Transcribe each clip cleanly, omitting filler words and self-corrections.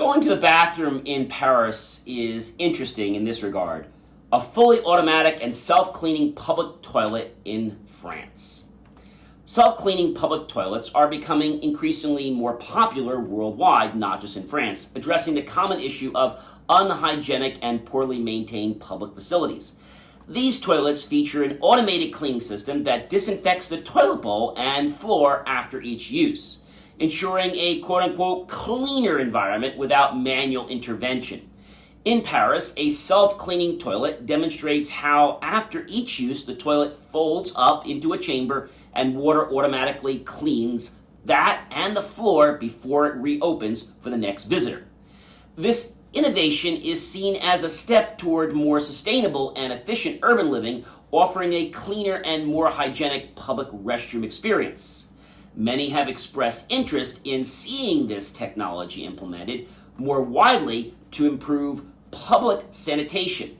Going to the bathroom in Paris is interesting in this regard. A fully automatic and self-cleaning public toilet in France. Self-cleaning public toilets are becoming increasingly more popular worldwide, not just in France, addressing the common issue of unhygienic and poorly maintained public facilities. These toilets feature an automated cleaning system that disinfects the toilet bowl and floor after each use, ensuring a quote-unquote cleaner environment without manual intervention. In Paris, a self-cleaning toilet demonstrates how after each use the toilet folds up into a chamber and water automatically cleans that and the floor before it reopens for the next visitor. This innovation is seen as a step toward more sustainable and efficient urban living, offering a cleaner and more hygienic public restroom experience. Many have expressed interest in seeing this technology implemented more widely to improve public sanitation.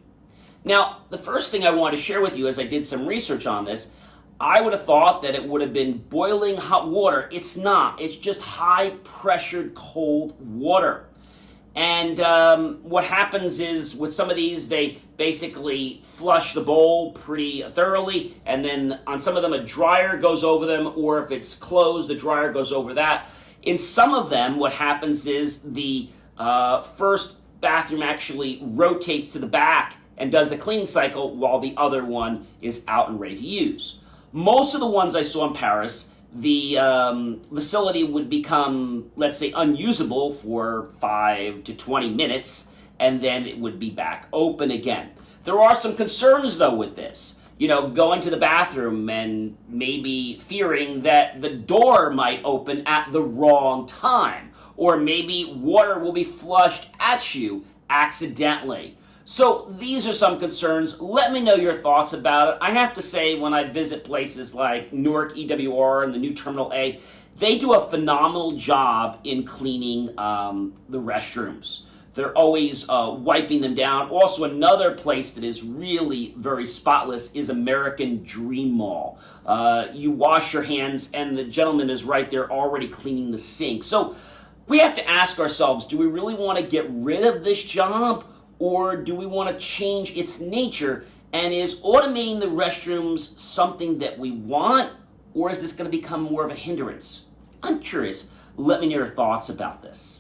Now, the first thing I want to share with you as I did some research on this, I would have thought that it would have been boiling hot water. It's not. It's just high-pressured cold water. And what happens is with some of these, they basically flush the bowl pretty thoroughly, and then on some of them a dryer goes over them, or if it's closed, the dryer goes over that. In some of them, what happens is the first bathroom actually rotates to the back and does the cleaning cycle while the other one is out and ready to use. Most of the ones I saw in Paris, the facility would become, let's say, unusable for 5 to 20 minutes, and then it would be back open again. There are some concerns, though, with this. Going to the bathroom and maybe fearing that the door might open at the wrong time, or maybe water will be flushed at you accidentally. So these are some concerns. Let me know your thoughts about it. I have to say, when I visit places like Newark EWR and the new Terminal A, they do a phenomenal job in cleaning the restrooms. They're always wiping them down. Also, another place that is really very spotless is American Dream Mall. You wash your hands, and the gentleman is right there already cleaning the sink. So we have to ask ourselves, do we really want to get rid of this job? Or do we want to change its nature? And is automating the restrooms something that we want? Or is this going to become more of a hindrance? I'm curious. Let me know your thoughts about this.